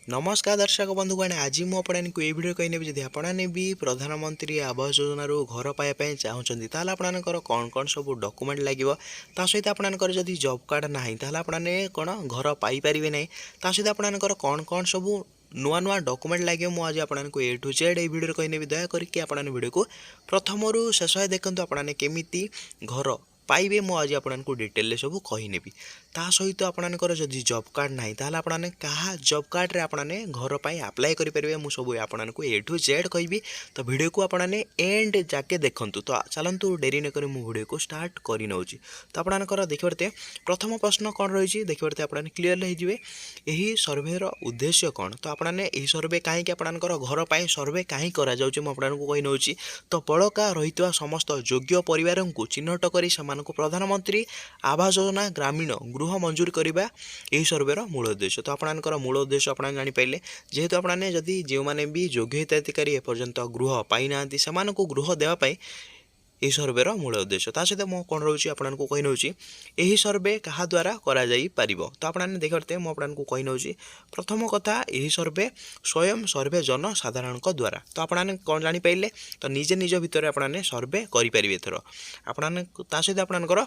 नमस्कार दर्शक बंधुगण आज मुझे ये वीडियो कही जब आपने भी प्रधानमंत्री आवास योजना घर पाइबा चाहते आपंकर कौन कौन सब डॉक्यूमेंट लगे सहित आपंकर जब जॉब कार्ड ना आपने कौन घर पाइपर ना सहित आपंकर कौन कौन सब नुआ नुआ डॉक्यूमेंट लगे मुझे आपको ए टू जेड ये वीडियो कही दयाकोरी आपने वीडियो को प्रथम शेष देखते आपने केमी घर पाइबे मु आज आपको डिटेल सब कहीनेबी ता सहित आपंकर जदि जॉब कार्ड ना आपने क्या जॉब कार्ड रे आपने घर पर आप्लाय करेंगे मुझे सब आपको ए टू जेड कहि तो वीडियो को आपने एंड जाके देखूँ तो चलतु डेरी नक वीडियो को स्टार्ट कर नौ तो आपंकर देखिए प्रथम प्रश्न कौन रही देखिए आपने क्लीयर हो यही सर्वेर उद्देश्य कौन तो आपने यही सर्वे कहीं आपंकर घर पर सर्वे कहीं करा कही नौ तो बड़का रही समस्त योग्य परिवार को चिन्हट कर प्रधानमंत्री आवास योजना ग्रामीण गृह मंजूर करने यही सर्वेर मूल उद्देश्य तो आपंकर मूल उद्देश्य आप जापारे जेहेतु आपने जदि जो मैंने भी योग्य हिताधिकारी एपर्यंत गृह पाई ना से गृह देवाई यही सर्वेर मूल उद्देश्य सहित मो कौन रोचे आपको कही नौ यही सर्वे क्या द्वारा करा जाई पारिबो तो आपने देखते मुझे कही नौ प्रथम कथा यही सर्वे स्वयं सर्वे जनसाधारण द्वारा तो आपने कौन जापारे तो निजे निज भितर आपने सर्वे करेंगे एथर आपने सहित आपंकर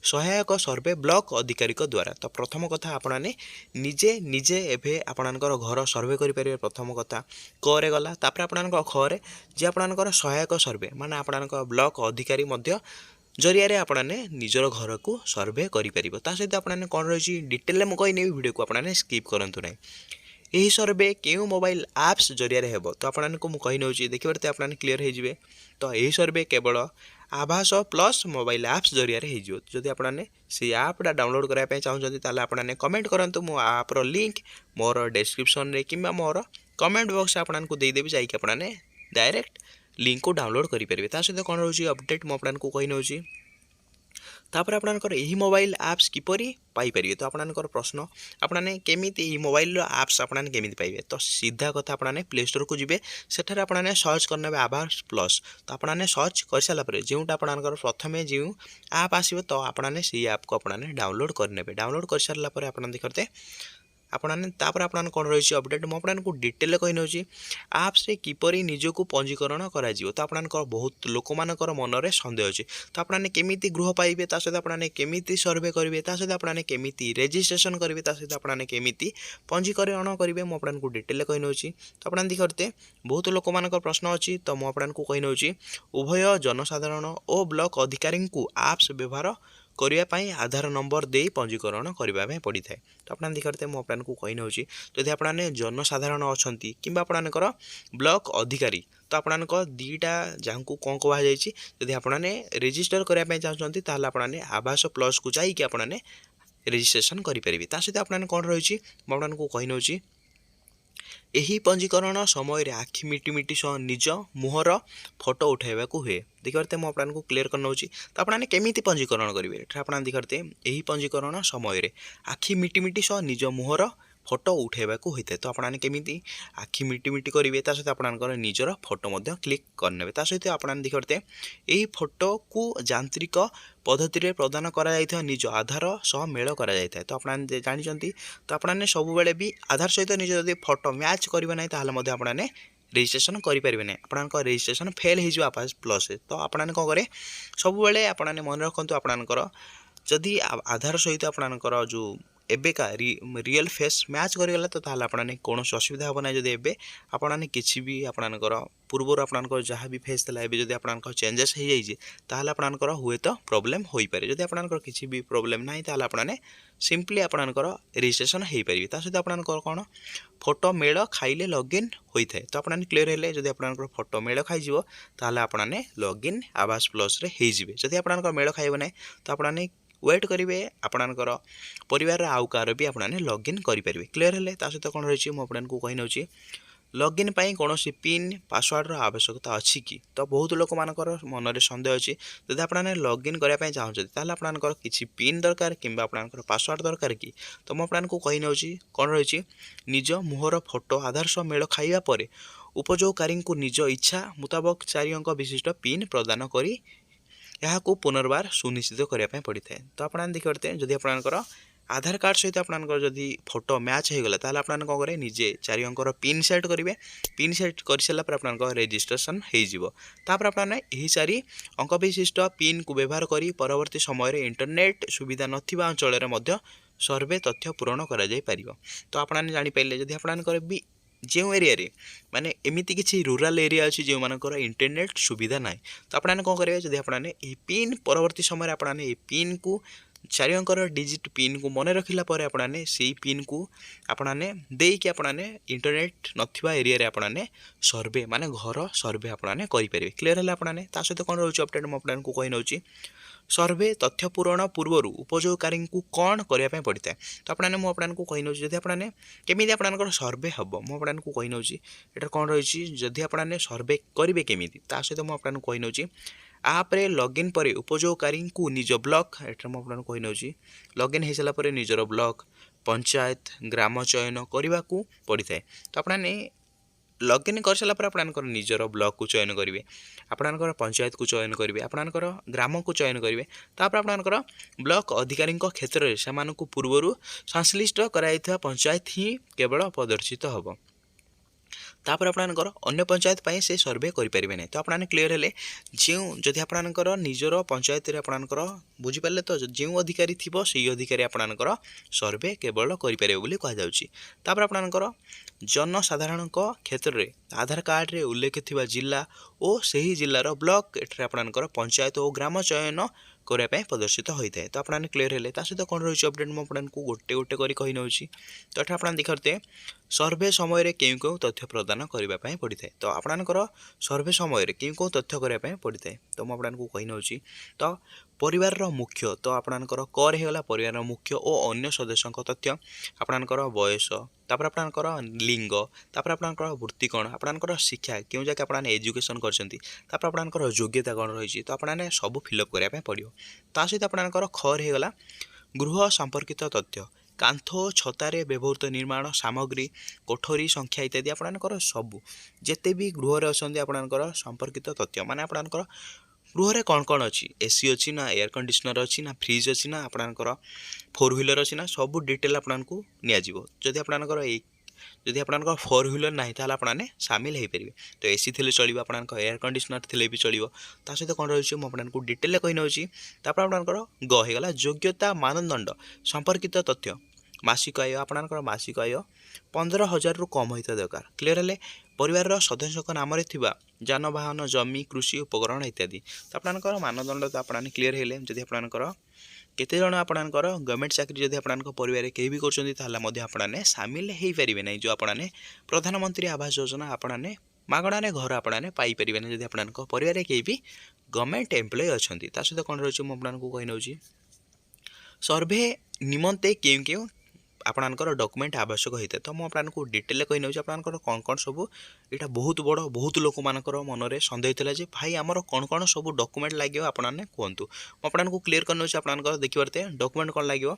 सहायक सर्वे ब्लॉक अधिकारी द्वारा तो प्रथम कथा आपने निजे निजे एवं आपंकर घर सर्वे करेंगे प्रथम कथा करे गला आपंकर खरे जे आपंकर सहायक सर्वे माने आपंकर ब्लॉक अधिकारी जरिया आपने निजर घर को सर्वे करेंगे सहित आपने कौन रही डिटेल में कही वीडियो को आपने स्किप करूँ ना यही सर्वे क्यों मोबाइल आप्स जरिया हेब तो आपको मुझे कही नौ देखिए आपने क्लीयर हो तो यही सर्वे केवल आभास प्लस मोबाइल आप्स जरिया होदी आपने से आपटा डाउनलोड करने चाहते आपने कमेंट करूँ मो आप्र लिंक मोर डिस्क्रिप्शन रे कि मोर कमेंट बॉक्स आपको देदेवी जाकि आपने डायरेक्ट लिंक को डाउनलोड करेंगे सहित कौन रोचे अपडेट मुझे आपको कही नौ तापर आपंकर यही मोबाइल आप्स किपरि पाइपर तो आपंकर प्रश्न आपने केमी मोबाइल आप्स आपने केमी पाइबे तो सीधा कथा आपने प्ले स्टोर को जी सेठार आपने सर्च करने आभास प्लस तो आपने सर्च कर सारापर जोटा आपंकर प्रथम जो आप आसो तो आपने से ऐप को आपने डाउनलोड करने डाउनलोड कर सारापर आप देखते आपने आपन कौन रही अपडेट मुझे आपको डिटेल कही नौ आप्स किपरि निजक पंजीकरण कर तो आपंकर बहुत लोक मानकर मनरे सन्देह अच्छे तो आपने केमी गृह पाइबे सहित आपने केमी सर्वे करेंगे सहित आपने केमी रेजिस्ट्रेशन करेंगे सहित आपने केमी पंजीकरण करेंगे मुझे आपको डिटेल कही नौ तो आपने देखते बहुत लोक मानकर प्रश्न अच्छी तो मुझे आपको कही नौ उभय जनसाधारण और ब्लॉक अधिकारी को आप्स व्यवहार करने आधार नंबर दे पंजीकरण करने पड़ी था तो आपने देखते मुझे आपको कही नौ जदि आपने जनसाधारण अच्छा कि आपंकर ब्लॉक अधिकारी तो आपंकर दीटा जहाँ को कौन कहुई जदि आपने रेजिस्टर करने चाहते आपने आवास प्लस को जाकि आपने रेजिस्ट्रेशन करेंगे सहित आपने कौन रही मुझे आपको कही नौ यही पंजीकरण समय आखि मिटिमिटी सह निज मुहर फोटो उठाइबा हुए देखते मुझे आपको क्लीयर कर नौ तो आपने केमी पंजीकरण करेंगे आप देखते यही पंजीकरण समय आखि मिटिमिटी सह निज मुहर फोटो उठाइबा होता है तो आपने केमी आखि मिटिमिटी करेंगे सहित आपंकर निजर फोटो क्लिक करने सहित आपने देखते यही फोटो को यांत्रिक पद्धति प्रदान करा निज आधार सह मेल करा तो आपने जानते तो आपने सब बेले भी आधार सहित निज जब फोटो मैच करेंगे ना आपने रेजिस्ट्रेशन करेंगे ना आप रेजिस्ट्रेशन फेल हो आवास प्लस तो आपने कौन करें सब बेले आपने मन रखु आपंकर जदि आधार सहित आपंकर जो एबेका रियल फेस मैच करगला तो आपने कौन असुविधा हे ना जब एबे आपने किसी भी आपंकर पूर्वर आपंकर जहाँ भी फेस था जब आपंकर चेंजेस हो जाए आपंकर हुए तो प्रोब्लेम हो पारे जब आपंकर किसी भी प्रोब्लेम ना आपने सिंपली आपंकर रेजिस्ट्रेशन हो पारे सहित आपंकर कौन फोटो मेल खाइले लॉगिन होता है तो आपने क्लीयर है जब आपंकर फोटो मेल खाई आपने लॉगिन आवास प्लस रे जब आपंकर मेल खाइब ना तो आपने वेट करेंगे आपंकर परिवार आउ कार भी आपने लॉगिन करेंगे क्लीयर है सहित कौन रही मुझे आपको कही नौ लॉगिन पाई कौन पिन पासवर्ड आवश्यकता अच्छी कि तो बहुत लोक मानकर मनरे सन्देह अच्छी जब आपने लॉगिन करने चाहते आपंकर किसी पिन दरकार कि आपंकर पासवर्ड दरकार कि तो मुझे आपको कही नौ कौन रही निज मुहर फोटो आधार सह मेल खाइबा परे उपयोगकारी को निज इच्छा मुताबक 4 अंक विशिष्ट पिन प्रदान करी यहाँ को पुनर्बार सुनिश्चित करने पड़ता है तो आपने देखते जदि आपंकर आधार कार्ड सहित आपनकर जदि फोटो मैच हो गला ताले आपन कौन करे निजे 4 अंकर पिन सेट करेंगे। पिन सेट कर सारा पर आपन रेजिस्ट्रेशन होपर आपने यही 4 अंक विशिष्ट पिन को व्यवहार कर परवर्ती समय इंटरनेट सुविधा नथिबा अंचल में सर्वे तथ्य पूरण करा जाय परिबो। तो आपने जापारे जदि आपनकर भी जो एरिया रे माने एमिति किसी रूराल एरिया अच्छी जो मानकर इंटरनेट सुविधा ना तो आपने कौन करेंगे जदि आपने पिन परवर्ती समय आपने पिन को 4 अंकर डिजिट पिन को मन रखिला पर आपने से पिन को आपने देकी आपने इंटरनेट नथिबा एरिया रे आपने सर्वे माने घर सर्वे आपने करेंगे। क्लीयर है आपने सहित कौन रोचे अपडेट मुझे आपको कही नौची सर्वे तथ्य पूरण पूर्वर उपयोगकारी को कौन करने पड़ता है। तो आपने मुझे कही नौ जब आपने केमी आपंकर सर्वे हम मुझे आपको कही नौ यहाँ कौन रही जदि आपने सर्वे करेंगे केमी सहित मुझे कही नौ आप्रे लॉगिन पर उपयोगकारी को निज ब्लॉक एटा मुझे कही नौ लॉगिन हो सारापर निजर ब्लॉक पंचायत ग्राम चयन करने को पड़ता है। तो आपने लॉगिन कर सारापर आपनकर निजर ब्लॉक को चयन करेंगे आपनकर पंचायत को चयन करेंगे आपनकर ग्राम को चयन करेंगे तापर आपनकर ब्लॉक अधिकारी क्षेत्र में से पूर्वर संश्लिष्ट कराइथिबा पंचायत ही केवल प्रदर्शित होब तापर आपनकर अन्य पंचायत पाई से सर्वे करें ना। तो आपने क्लीयर है जो जदि आपनकर निजर पंचायत रे आपनकर बुझीपारे तो जो अधिकारी थी से अधिकारी आपनकर सर्वे केवल करें बोली कहुच्छी। तापर आपनकर जनसाधारण क्षेत्र में आधार कार्ड रे उल्लेख थिबा जिला और सही जिलार ब्लॉक एठारे आपनकर पंचायत और ग्राम चयन करने प्रदर्शित होता है। तो आपने क्लीयर है सहित कौन रही अपडेट मुझे गोटे गोटे कर कही नौ। तो ये आपने देखते सर्वे समय क्यों क्यों तथ्य प्रदान करने पड़ता है। तो आपनकर सर्वे समय क्यों क्यों तथ्य करने पड़ता है तो मुझे आपको कही नौ। तो परिवार मुख्य तो आपनकर कर होगा परिवार मुख्य और अन्य सदस्यों तथ्य आपनकर बयस तापर आपनकर लिंग तापर आपनकर वृत्ति कौन आपनकर शिक्षा क्यों जाके आपने एजुकेशन करछंती तापर आपनकर योग्यता कौन रही तो आपने सब फिलअप करने पड़ो। ता सहित आपनकर खर होगा गृह संपर्कित तथ्य कांथ छतारे व्यवहृत निर्माण सामग्री कोठरी संख्या इत्यादि आपनकर सबू जेते भी गृह अच्छा आपनकर संपर्कित तथ्य माने आपनकर गृह कौन कौन अच्छी एसी अच्छी ना एयर कंडीशनर अच्छी ना फ्रिज अच्छी ना आपनकर 4 व्हीलर अच्छी ना सब डिटेल आपको नियाजिबो। जदि आपनकर जदि आपनकर 4 व्हीलर ना ताले आपने सामिल हो पारे। तो एसी थे चलो आपनकर एयर कंडीशनर थे भी चलो ता सहित कौन रही मुझे डिटेल कही नौ। तापर आपनकर गला योग्यता मानदंड संपर्कित तथ्य मासिक आय आपनकर मासिक आय 15,000 रु कम होता दरकार। क्लीयर है परिवार सदस्यों नाम जानवाहन जमी कृषि उपकरण इत्यादि। तो आपनकर मानदंड तो आपने क्लीयर है जदि आपनकर केते जण आपनकर गवर्नमेंट चाकरी जदि आपनकर परिवार कहीं भी करछंती सामिल हो पारे ना जो आपने प्रधानमंत्री आवास योजना आपने मागणारे घर आपने पाइपर ना जदि आपनकर परिवार कहीं भी गवर्नमेंट एम्प्लॉय अच्छा। सहित कौन रही मुझे आपको कही नौ सर्वे निमंते क्यों क्यों आपनकर डॉक्यूमेंट आवश्यक होता है। तो मुझे आपको डिटेल कही नौ आपनकर कौन कौन सब यहाँ बहुत बड़ बहुत लोक मानकर मनरे सन्देह था जे भाई आमर कौन कौन सब डॉक्यूमेंट लगे आपने कहतु मुझे आपको क्लीयर कर नौ आपनकर देखिए डॉक्यूमेंट कौन लगे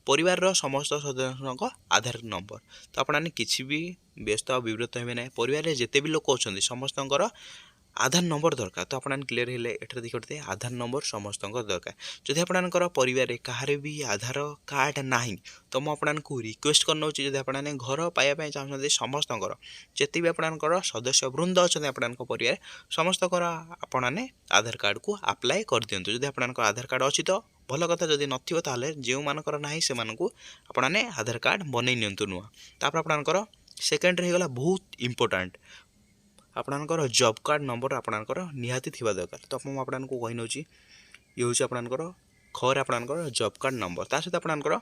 परिवार समस्त सदस्यों आधार नंबर। तो आपने किसी भी व्यस्त विव्रत हे ना परिवार में जिते भी लोक अच्छा समस्त आधार नंबर दरकार। तो आपने क्लीयर है ये देखते आधार नंबर समस्त दरकार। जदि आपनकर परिवार कहार भी आधार कार्ड ना तो मुझे आपको रिक्वेस्ट कर नौ जब आपने घर पाइबा चाहते समस्त जिते भी आपनकर सदस्य वृंद अच्छा आपन परिवार समस्त आपने आधार कार्ड को अप्लाई कर दिंतु। जब आपनकर आधार कार्ड अच्छी तो भल कथा जदि नथिबो ताले जो मानकर नाही से मानकु आपने आधार कार्ड बनै नियंतु नुआ। तापर आपनकर सेकेंड रहीगला बहुत इंपोर्टेंट आपनकर जॉब कार्ड नंबर आपनकर निहाती थिबा दरकार। तो मुझे आपको कही नौ ये हूँ आपनकर खर आपनकर जॉब कार्ड नंबर ता सहित आपनकर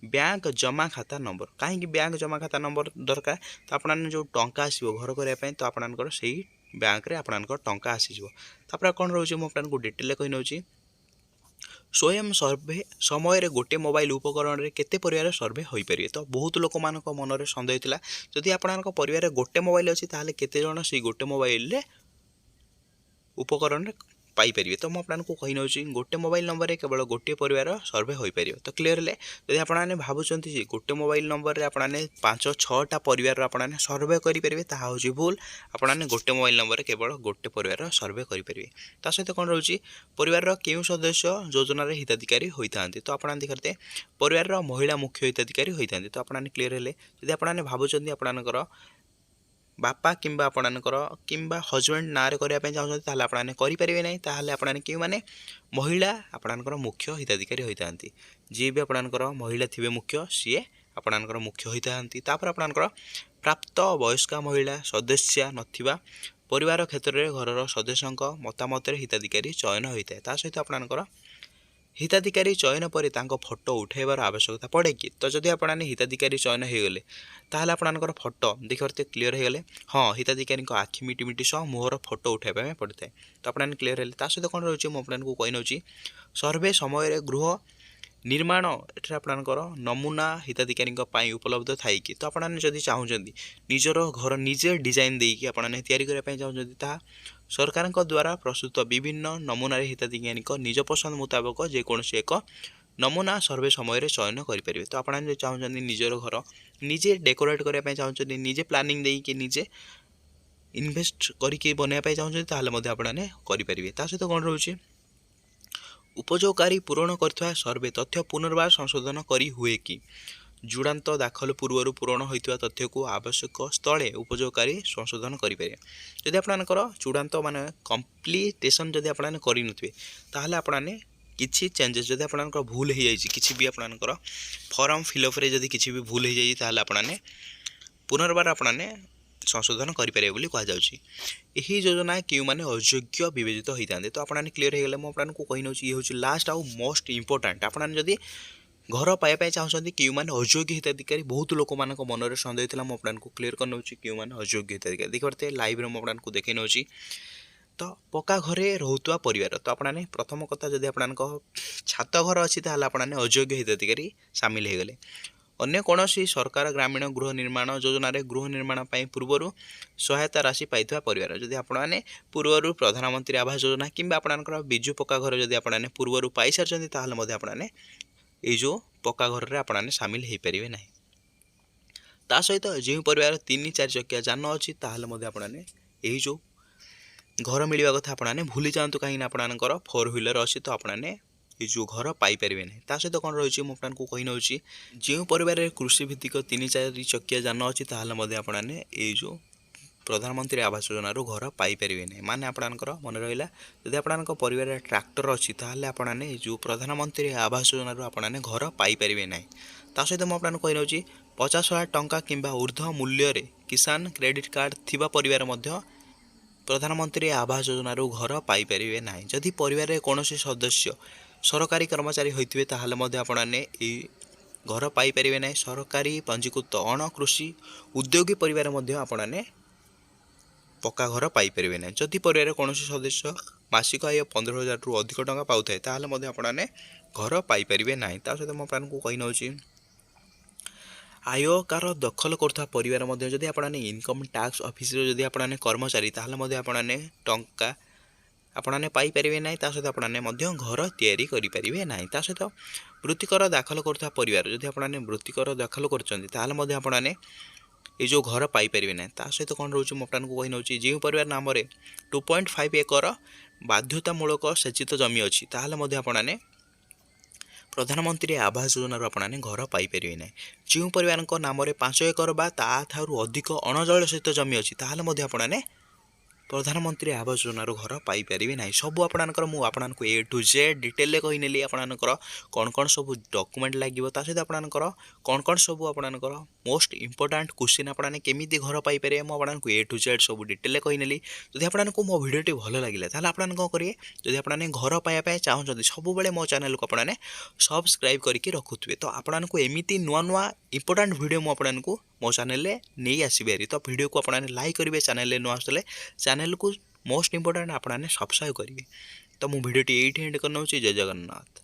बैंक जमा खाता नंबर कहीं बैंक जमा खाता नंबर दरकार। तो आपने जो टंका आसो घर करने तो आपनकर से बैंक रे आपनकर टंका आसीजो। तापर कौन रोचे मुझे आपको डिटेल कही नौ स्वयं सर्वे समय गोटे मोबाइल उपकरण में केते परिवार सर्वे हो पारे। तो बहुत लोक मान मनरे सन्देह था जदि आपन परिवार गोटे मोबाइल अच्छी ताले केते जण से गोटे मोबाइल उपकरण पाइपर तो मुझे कही नौ गोटे मोबाइल नंबर में केवल गोटे परिवार सर्वे हो पार तो क्लीयर है जब आपने भावुंट गोटे मोबाइल नंबर में आपने 5-6टा परिवार आपने सर्वे करेंगे ताकि भूल आपने गोटे मोबाइल नंबर में केवल गोटे परिवार सर्वे करेंगे ता सहित कौन रोचे परिवार क्यों सदस्य योजन हिताधिकारी होता है तो आपने देखते परिवार महिला मुख्य हिताधिकारी होता है तो आपने क्लीयर है जब आपने भावुंट आपणकर बापा किंबा आपणकर किंबा हजबैंड ना करने चाहते आपने करेंगे ना ताहले आपने क्यों माने महिला आपणकर मुख्य हिताधिकारी होता है जी भी आपणकर महिला थे मुख्य सी आपणकर मुख्य होता है आपणकर प्राप्त वयस्का महिला सदस्य नथिबा परिवार क्षेत्र में घर सदस्यों मतामत हिताधिकारी चयन होता है सहित आपणकर हिताधिकारी चयन पर फोटो उठाइबार आवश्यकता पड़े कि तो जदि आपने हिताधिकारी चयन हो गले ताहले आपणकर फोटो देखते क्लीयर हो गले हाँ हिताधिकारी आखि मिटी मिटी सह मुहर फोटो उठाइबा पड़ता है तो आपने क्लीयर है सहित कौन रोचे मुझे आपको कही नौ सर्वे समय गृह निर्माण ये आपणकर नमूना हिताधिकारी उपलब्ध थाई कि तो आपने जदि चाहते निजर घर निजे डिजाइन देकी आपने या चाहते सरकार द्वारा प्रस्तुत विभिन्न नमूना हिताधिकारी निज पसंद मुताबक जेकोसी एक नमूना सर्वे समय चयन करेंगे तो आपने चाहते निजर घर निजे डेकोरेट करने चाहते निजे प्लानिंग देकी निजे इन्वेस्ट करके बनवाई चाहते आपने करेंगे सहित कौन रोचे उपयोगकारी पूरण कर सर्वे तथ्य पुनर्बार संशोधन करी हुए कि चूड़ांत दाखल पूर्व पूरण होता तथ्य को आवश्यक स्थले उपयोगकारी संशोधन करेंगे जदि आपणकर चूड़ांत मान कंप्लीटेशन जदि आपने करें ताहले आपने किसी चेंजेस जदि आपणकर भूल हो जाए किसी भी आपणकर फॉर्म फिलअप रे जदि किसी भी भूल हो जाए ताहले आपने पुनर्बार आपने संशोधन करेंगे बोली कहुच्छी यही योजना क्यों मैंने अयोग्य विवेचित होता है तो आपने क्लीयर हो गले मुझे आपको कही नौ ये हूँ लास्ट आउ मोस्ट इंपोर्टाट आपने जदि घर पाइबा चाहते क्यों मैंने अयोग्य हिताधिकारी बहुत लोक मान मन में सन्देह था मुझे आपको क्लीयर कर नौ क्यों मैंने अयोग्य हिताधिकारी देखते लाइव में मुझे आपको देखे नौ तो पक्का घरे रोता परिवार तो आपने प्रथम कथा जदि आपन छात घर अच्छी आपने अयोग्य हिताधिकारी सामिल हो गले अन्य कौन सरकार ग्रामीण गृह निर्माण योजन गृह निर्माण पूर्व सहायता राशि पाई परिवार जदि आपने पूर्व प्रधानमंत्री आवास योजना कि आपणकर विजु पक्का घर जदि आपने पूर्व पाई सारी आपने ये जो पक्का घर में आपने सामिल हो पारे ना ता सहित जो परिवार 3-4 चकिया जान अच्छी आपने यही जो घर मिलवा कथा आपने भूली जातु कहीं आपणकर 4 व्हीलर अच्छी तो आपने ये जो घर पाइपर ना सहित कौन रही मुझे आपको कही नौ जो परिवार कृषि भित्तिक 3-4 चकिया जान अच्छी आपने ये जो प्रधानमंत्री आवास योजन घर पाइपर ना माने आपणकर मन रहा जदि आपन परिवार ट्रैक्टर अच्छी आपने जो प्रधानमंत्री आवास योजन आपने घर पाइपर ना सहित मुझे आपको कही नौ 50,000 टंका किंबा ऊर्ध्व मूल्य किसान क्रेडिट कार्ड थिबा परिवार मध्य प्रधानमंत्री आवास योजन घर पाइपर ना जदि परिवार कौन सदस्य सरकारी कर्मचारी होते आपने घर पाइपर ना सरकारी पंजीकृत अण कृषि उद्योगी परिवार आपने पक्का घर पाइपर ना जदि परिवार कौन सदस्य मासिक आय 15,000 रु अधिक टंका पाऊे आपने घर पाइपर ना सहित मुझे आपको कही नौ आय कार दखल करुवा परिवार जदि आपने इनकम टैक्स ऑफिस जदि आपने कर्मचारी आपने टंका आपने पाइपर ना सहित आपने घर तैयारी करेंगे ना सहित वृत्तिकर दाखल करुवा परिवार जदि आपने वृत्तिकर दाखल करने ये जो घर पाइपर ना सहित कौन रोचे मुझे आपको कही नौ जो परिवार नाम 2.5 एकर बाध्यतामूलक सेचित जमी अच्छी आपने प्रधानमंत्री आवास योजन आपने घर पाइपर ना जो परिवार नाम 5 एकर बा अधिक अणजलसेचित जमी अच्छी आपने प्रधानमंत्री आवास योजन घर पाइपर ना सब आपको ए टू जेड डिटेल कही नेली आपणकर कौन कौन सब डॉक्यूमेंट लगे सहित आपणकर कौन कौन सब आपणकर मोस्ट इंपोर्टाट क्वेश्चन आपने केमी घर पाइपर मुझे ए टू जेड सब डिटेल कही नेली जदि आपको मो भिडियोटी भल लगे आपने कौन करेंगे जदि आपने घर पाइबा चाहते सब मो चैनल को आपने सब्सक्राइब करके रखुवे तो आपको एमती नुआ नुआ इंपोर्टाट वीडियो मुझे मो चैनल नहीं आसबारी तो वीडियो को आपने लाइक करेंगे चैनल नुआ आसले चैनल को मोस्ट इंपोर्टाट आपने सब्सक्राइब करेंगे तो मो भिडियोटी ये एंड करना जय जगन्नाथ।